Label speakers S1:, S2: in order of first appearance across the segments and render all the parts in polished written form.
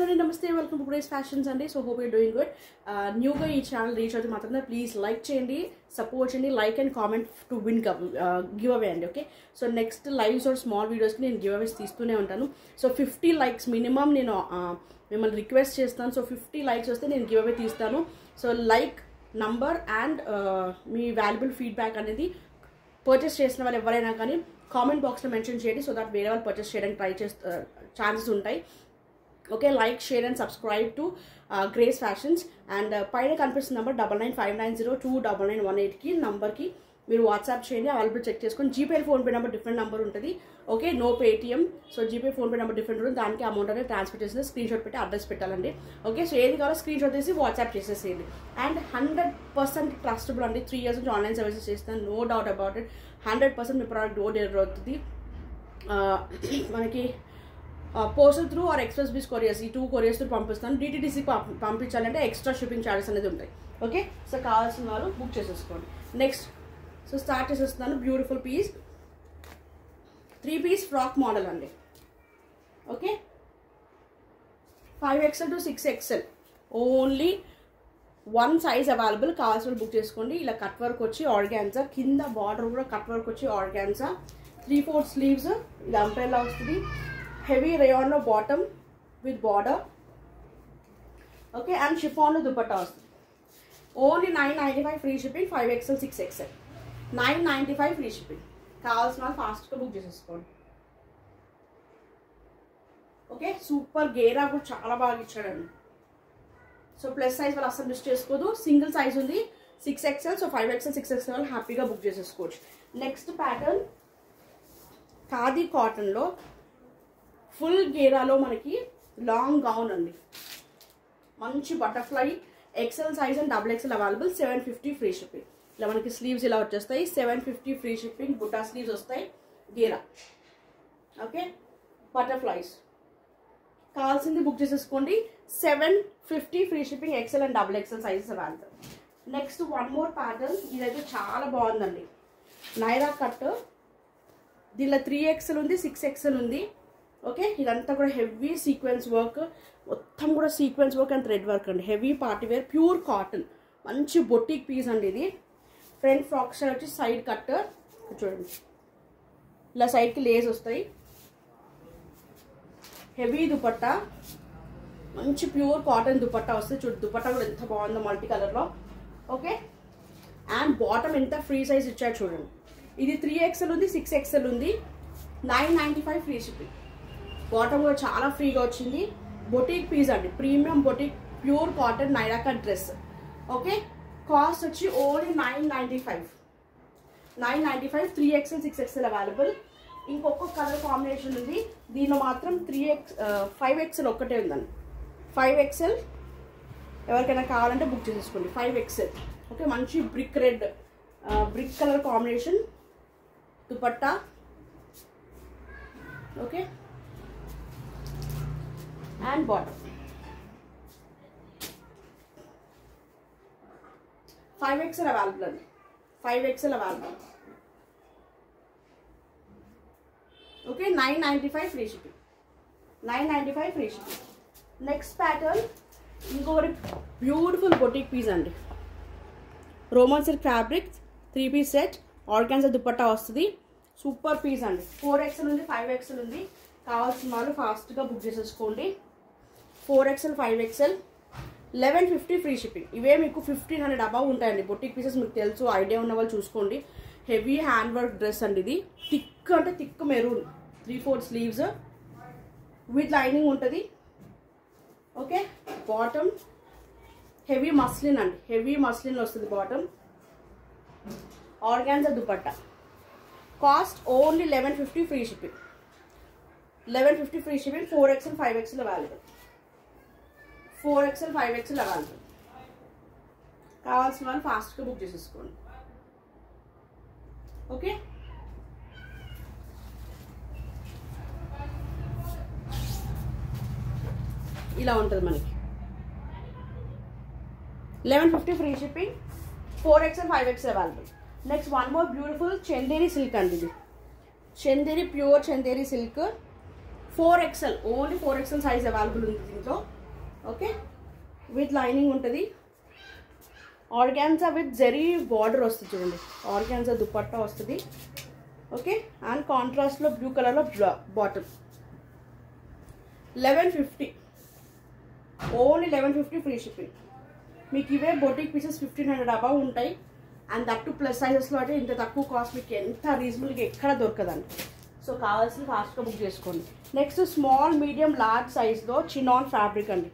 S1: Hello and namaste, welcome to Grace Fashions Sunday. So hope you're doing good. New ga ee channel reach అవుతే మాత్రం please like చేయండి, support చేయండి, like and comment to win giveaway అండి. Okay, so next lives or small వీడియోస్కి నేను giveaways తీస్తూనే ఉంటాను. So 50 likes minimum నేను మిమ్మల్ని రిక్వెస్ట్ చేస్తాను. సో 50 likes వస్తే నేను గివ్అవే తీస్తాను. So like number and me valuable feedback అనేది పర్చేస్ చేసిన వాళ్ళు ఎవరైనా కానీ కామెంట్ బాక్స్లో మెన్షన్ చేయండి. సో దట్ వేరే వాళ్ళు పర్చేస్ చేయడానికి ట్రై చేస్తే ఛాన్సెస్ ఉంటాయి. Okay, like share and subscribe to Grace Fashions. And పైన కనిపిస్తున్న నెంబర్ 9959029918కి నంబర్కి మీరు వాట్సాప్ చేయండి. అవైలబుల్ చెక్ చేసుకొని GPay PhonePe number different number ఉంటుంది. Okay, no Paytm. So GPay PhonePe number different ఉంటుంది. దానికి అమౌంట్ అనేది ట్రాన్స్ఫర్ చేసి స్క్రీన్ షాట్ పెట్టి అడ్రస్ పెట్టాలండి. ఓకే, సో ఏది కావాలో స్క్రీన్ షాట్ తీసి వాట్సాప్ చేసేసేయండి. అండ్ 100% ట్రస్టబుల్ అండి. 3 years నుంచి ఆన్లైన్ సర్వీసెస్ చేస్తాను, నో డౌట్ అబౌట్ ఇట్. 100% మీ ప్రోడక్ట్ డోర్ డెలివరీ అవుతుంది. మనకి postal through or Xpressbees couriers, ఈ 2 కొరియర్స్ త్రూ పంపిస్తాను. డిటిడిసి పంపించాలంటే ఎక్స్ట్రా షిప్పింగ్ ఛార్జెస్ అనేది ఉంటాయి. ఓకే, సో కావాల్సిన వాళ్ళు బుక్ చేసేసుకోండి. నెక్స్ట్ సో స్టార్ట్ చేసేస్తున్నాను. Beautiful piece 3-piece frock model అండి. ఓకే, 5XL to 6XL only 1 size available. కావాల్సిన బుక్ చేసుకోండి. ఇలా కట్ వర్క్ వచ్చి ఆర్గాన్జా, కింద బార్డర్ కూడా కట్ వర్క్ వచ్చి ఆర్గాన్జా, 3/4 స్లీవ్స్, ఇది అంబ్రెల్లా వస్తుంది. హెవీ రేయాన్ లో bottom with border. Okay, and chiffon లో దుపట్టా వస్తుంది. Only 995 free shipping. 5XL 6XL 995 free shipping. కావాల్సిన వాళ్ళు ఫాస్ట్గా బుక్ చేసేసుకోండి. ఓకే, సూపర్ గేరా కూడా చాలా బాగా ఇచ్చాడండి. సో ప్లస్ సైజ్ వాళ్ళు అసలు మిస్ చేసుకోదు. సింగిల్ సైజ్ ఉంది 6XL. సో 5XL 6XL వాళ్ళు హ్యాపీగా బుక్ చేసేసుకోవచ్చు. నెక్స్ట్ ప్యాటర్న్ ఖాదీ కాటన్లో ఫుల్ గేరాలో మనకి లాంగ్ గౌన్ అండి. మంచి butterfly XL size and XXL available. 750 free shipping. ఇలా మనకి స్లీవ్స్ ఇలా వచ్చేస్తాయి. 750 ఫ్రీ షిప్పింగ్. బుట్టా స్లీవ్స్ వస్తాయి. గేరా. ఓకే, బటర్ఫ్లైస్ కావాల్సింది బుక్ చేసేసుకోండి. 750 free shipping. XL and XXL sizes available. Next one more pattern. ఇదైతే చాలా బాగుందండి. నైరా కట్. దీనిలో 3XL ఉంది, 6XL ఉంది. ఓకే, ఇదంతా కూడా హెవీ సీక్వెన్స్ వర్క్, మొత్తం కూడా sequence work and thread work అండి. Heavy party wear pure cotton. మంచి బొటిక్ పీస్ అండి ఇది. ఫ్రంట్ ఫ్రాక్ స్టైల్ వచ్చి సైడ్ కట్ చూడండి. ఇలా సైడ్కి లేస్ వస్తాయి. హెవీ దుపట్టా, మంచి ప్యూర్ కాటన్ దుపట్టా వస్తుంది. చూడు దుపట్టా కూడా ఎంత బాగుందో మల్టీ కలర్లో. ఓకే, అండ్ బాటమ్ ఎంత ఫ్రీ సైజ్ ఇచ్చారు చూడండి. ఇది 3XL ఉంది, 6XL ఉంది. 995 ఫ్రీ షిప్పింగ్. బాటమ్ కూడా చాలా ఫ్రీగా వచ్చింది. బొటిక్ పీస్ అండి, premium boutique pure cotton Naira cut dress. Okay, cost వచ్చి ఓన్లీ 995. 3XL 6XL available. ఇంకొక కలర్ కాంబినేషన్ ఉంది. దీనిలో మాత్రం 5XL ఒక్కటే ఉందండి. 5XL ఎవరికైనా కావాలంటే బుక్ చేసేసుకోండి. 5XL. ఓకే, మంచి brick red, brick colour combination dupatta. Okay, and bottom 5XL available అండి. 5XL available. Okay, 995 free shipping. 995 free shipping. Next pattern ఇంకొకటి బ్యూటిఫుల్ బొటిక్ పీస్ అండి. Roman silk fabric 3-piece set. Organza dupatta వస్తుంది. Super piece అండి. 4XL ఉంది, 5XL ఉంది. కావాల్సిన వాళ్ళు ఫాస్ట్గా బుక్ చేసేసుకోండి. 4XL 5XL 1150 free shipping. ఇవే మీకు 1500 అబౌవ్ ఉంటాయండి. బొటిక్ పీసెస్ మీకు తెలుసు, ఐడియా ఉన్న వాళ్ళు చూసుకోండి. హెవీ హ్యాండ్ వర్క్ డ్రెస్ అండి ఇది. థిక్ అంటే thick maroon, 3/4 sleeves with lining ఉంటుంది. ఓకే, బాటమ్ హెవీ మస్లిన్ అండి. హెవీ మస్లిన్ వస్తుంది bottom. Organza dupatta. Cost only 1150 free shipping. 1150 free shipping. 4XL 5XL available. 4XL 5XL available. కావాల్సిన వాళ్ళు ఫాస్ట్గా బుక్ చేసేసుకోండి. ఓకే, ఇలా ఉంటుంది మనకి. 1150 free shipping. 4XL 5XL available. Next one more beautiful Chanderi silk అండి. ఇది Chanderi, pure Chanderi silk. 4XL, only 4XL size available ఉంది దీంట్లో. ఓకే, విత్ లైనింగ్ ఉంటుంది. ఆర్గాన్జా విత్ జెరీ బార్డర్ వస్తుంది చూడండి, ఆర్గాన్జా దుపట్టా వస్తుంది. ఓకే, అండ్ కాంట్రాస్ట్లో బ్లూ కలర్లో బాటమ్. 1150, only 1150 free shipping. మీకు ఇవే బొటిక్ పీసెస్ 1500 అబవ్ ఉంటాయి. అండ్ దట్ టు ప్లస్ సైజెస్లో అయితే ఇంత తక్కువ కాస్ట్ మీకు ఎంత రీజనబుల్గా ఎక్కడ దొరకదండి. సో కావాల్సిన ఫాస్ట్గా బుక్ చేసుకోండి. నెక్స్ట్ స్మాల్, మీడియం, లార్జ్ సైజ్లో చినాన్ ఫ్యాబ్రిక్ అండి.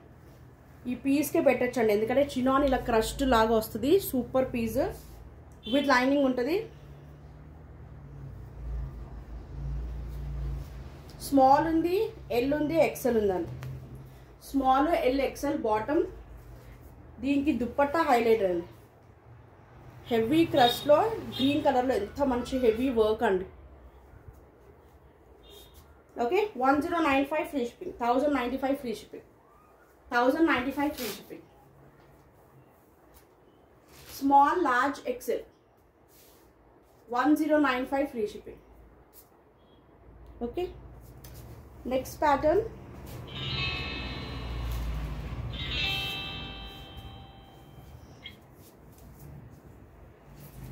S1: ఈ పీస్కే పెట్టచ్చండి, ఎందుకంటే చినాన్ ఇలా క్రష్డ్ లాగా వస్తుంది. సూపర్ పీస్ విత్ లైనింగ్ ఉంటుంది. స్మాల్ ఉంది, ఎల్ ఉంది, ఎక్సెల్ ఉందండి. Small, L, XL bottom. దీనికి దుప్పట్టా హైలైట్ అండి, హెవీ క్రష్లో గ్రీన్ కలర్లో ఎంత మంచి హెవీ వర్క్ అండి. Okay, 1095 free shipping, 1095 free shipping, 1095 free shipping. Small, large, XL 1095 free shipping. Okay, next pattern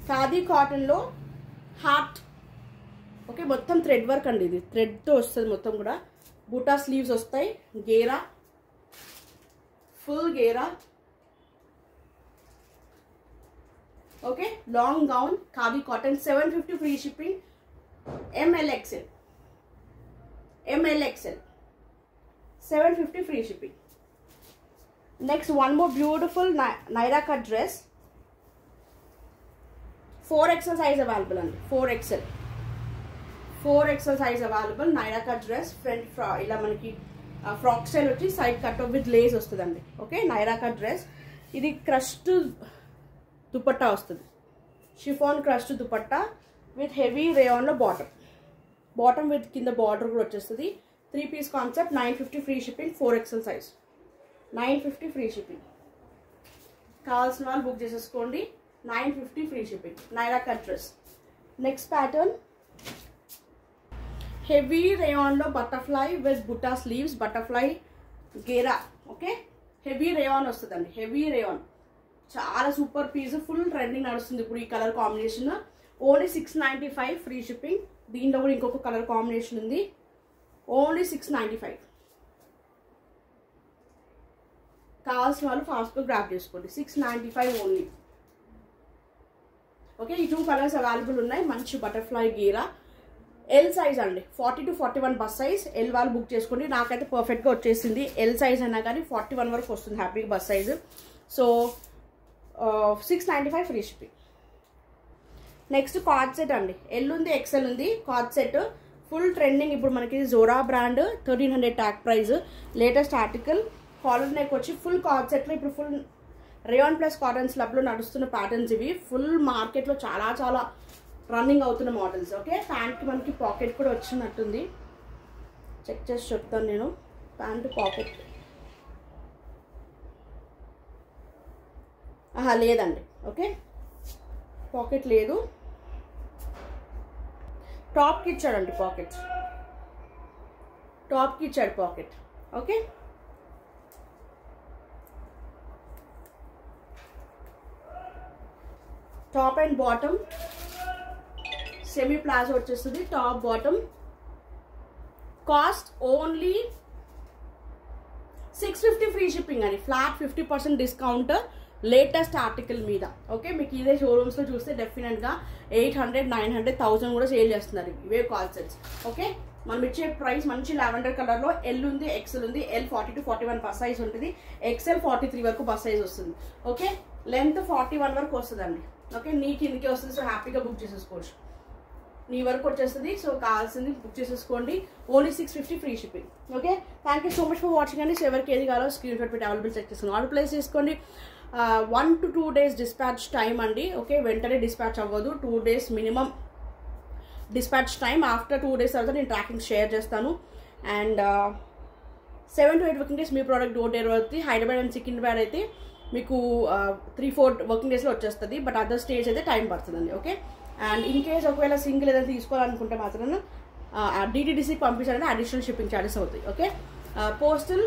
S1: khadi కాటన్లో హార్ట్. ఓకే, మొత్తం థ్రెడ్ వర్క్ అండి, ఇది థ్రెడ్తో వస్తుంది మొత్తం కూడా. బూటా స్లీవ్స్ వస్తాయి, గేరా, ఫుల్ గేరా. Okay, long gown khadi cotton 750 free shipping. MLXL 750 free shipping. Next, one more beautiful Naira cut dress. 4XL size available and 4XL size available. Naira cut dress, front ila manaki frock style vachi side cut off with lace ostadandi. Okay, Naira cut dress. Idi crushed dupatta ostadi, chiffon crushed dupatta with heavy rayon lo bottom with kinda border kuda vachestadi. 3-piece concept, 950 free shipping, 4XL size, 950 free shipping. కావాల్సిన వాళ్ళు book చేసేసుకోండి. 950 free shipping, Naira cut dress. Next pattern heavy రేయాన్లో butterfly with butta sleeves, butterfly గేరా. Okay, heavy rayon వస్తుందండి, heavy rayon. చాలా super piece, full trending నడుస్తుంది ఇప్పుడు ఈ colour combination. Only 695 free shipping. దీంట్లో కూడా ఇంకొక కలర్ కాంబినేషన్ ఉంది, ఓన్లీ 695. కావాల్సిన వాళ్ళు ఫాస్ట్గా గ్రాప్ చేసుకోండి, 695 ఓన్లీ. ఓకే, ఈ 2 కలర్స్ అవైలబుల్ ఉన్నాయి. మంచి బటర్ఫ్లై గీరా, ఎల్ సైజ్ అండి, 40 to 41 బస్ సైజ్. ఎల్ వాళ్ళు బుక్ చేసుకోండి. నాకైతే పర్ఫెక్ట్గా వచ్చేసింది. ఎల్ సైజ్ అయినా కానీ 41 వరకు వస్తుంది హ్యాపీగా bus size. So 695 free shipping. Next card set అండి, ఎల్ ఉంది, ఎక్సెల్ ఉంది. కార్డ్ సెట్ ఫుల్ ట్రెండింగ్ ఇప్పుడు మనకి. Zora brand, 1300 tag price. Latest article. Collar neck వచ్చి ఫుల్ కార్డ్ సెట్లో ఇప్పుడు ఫుల్ రేయాన్ ప్లస్ కాటన్ స్లబ్లో నడుస్తున్న ప్యాటర్న్స్ ఇవి. ఫుల్ మార్కెట్లో చాలా చాలా రన్నింగ్ అవుతున్న మోడల్స్. ఓకే, ప్యాంట్కి మనకి పాకెట్ కూడా వచ్చినట్టుంది, చెక్ చేసి చెప్తాను నేను. ప్యాంట్ పాకెట్ లేదండి. ఓకే, పాకెట్ లేదు. టాప్కి ఇచ్చాడండి పాకెట్, టాప్కి ఇచ్చాడు pocket. Okay, top and bottom semi palazzo వచ్చేస్తుంది. Top bottom. Cost only 650 free shipping అండి. ఫ్లాట్ 50% డిస్కౌంట్ లేటెస్ట్ ఆర్టికల్ మీద. ఓకే, మీకు ఇదే షోరూమ్స్లో చూస్తే డెఫినెట్గా 800, 900, 1000 కూడా సేల్ చేస్తున్నారు ఇవే కాల్ సెట్స్. ఓకే, మనం ఇచ్చే ప్రైస్ మంచి లావెండర్ కలర్లో. ఎల్ ఉంది, ఎక్సెల్ ఉంది. ఎల్ 40 to 41 బస్ సైజ్ ఉంటుంది. ఎక్సెల్ 43 వరకు బస్ సైజ్ వస్తుంది. ఓకే, లెంత్ 41 వరకు వస్తుందండి. ఓకే, నీ కిందకి వస్తుంది. సో హ్యాపీగా బుక్ చేసేసుకోవచ్చు, నీ వరకు వచ్చేస్తుంది. సో కావాల్సింది బుక్ చేసేసుకోండి. Only 650 free shipping. Okay, thank you so much for watching అండి. సో ఎవరికి ఏది కావాలో స్క్రీన్ షాట్ పెట్టి అవైలబుల్ చెక్ చేసుకుని ఆర్డర్ ప్లేస్ చేసుకోండి. 1 to 2 days డిస్పాచ్ టైం అండి. ఓకే, వెంటనే డిస్పాచ్ అవ్వదు, 2 days minimum dispatch time. After 2 days తర్వాత నేను ట్రాకింగ్ షేర్ చేస్తాను. And 7 to 8 working days me product door delivery. Hyderabad and Secunderabad అయితే మీకు 3-4 వర్కింగ్ డేస్లో వచ్చేస్తుంది. బట్ అదర్ స్టేజ్ అయితే టైం పడుతుందండి. ఓకే, అండ్ ఇన్ కేస్ ఒకవేళ సింగిల్ ఏదైనా తీసుకోవాలనుకుంటే మాత్రం డిటీడీసీకి పంపించాలంటే అడిషనల్ షిప్పింగ్ ఛార్జెస్ అవుతాయి. ఓకే, పోస్టల్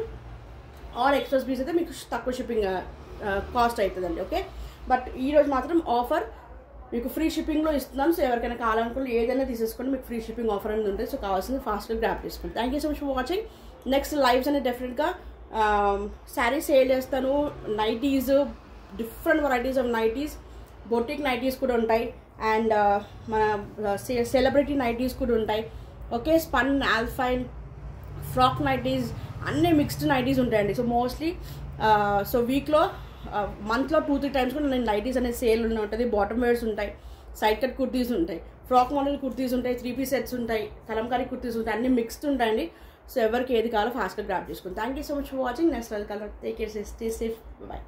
S1: ఆర్ ఎక్స్ప్రెస్ బీస్ అయితే మీకు తక్కువ షిప్పింగ్ కాస్ట్ అవుతుందండి. ఓకే, బట్ ఈరోజు మాత్రం ఆఫర్ మీకు ఫ్రీ షిప్పింగ్లో ఇస్తున్నాం. సో ఎవరికైనా కావాలనుకుంటే ఏదైనా తీసేసుకోండి, మీకు ఫ్రీ షిప్పింగ్ ఆఫర్ అనేది ఉంటుంది. సో కావాల్సింది ఫాస్ట్గా గ్రాప్ చేసుకోండి. Thank you so much for watching. Next lives అనేది డెఫినెట్గా శారీస్ సేల్ చేస్తాను, nighties, different varieties of nighties, boutique nighties కూడా ఉంటాయి, అండ్ మన సెలబ్రిటీ నైటీస్ కూడా ఉంటాయి. Okay, spun, alpine, frock nighties, అన్నీ మిక్స్డ్ నైటీస్ ఉంటాయండి. సో మోస్ట్లీ సో వీక్లో మంత్లో 2-3 టైమ్స్ కూడా నేను నైటీస్ అనేది సేల్ ఉంటుంది. బాటమ్ వేర్స్ ఉంటాయి, సైడ్ కట్ కుర్తీస్ ఉంటాయి, ఫ్రాక్ మోడల్ కుర్తీస్ ఉంటాయి, 3-piece సెట్స్ ఉంటాయి, కలంకారీ కుర్తీస్ ఉంటాయి, అన్నీ మిక్స్డ్ ఉంటాయండి. సో ఎవరికి ఏది కావాలో ఫాస్ట్గా గ్రాప్ చేసుకోండి. Thank you so much for watching. Next welcome. Take care, stay safe, bye.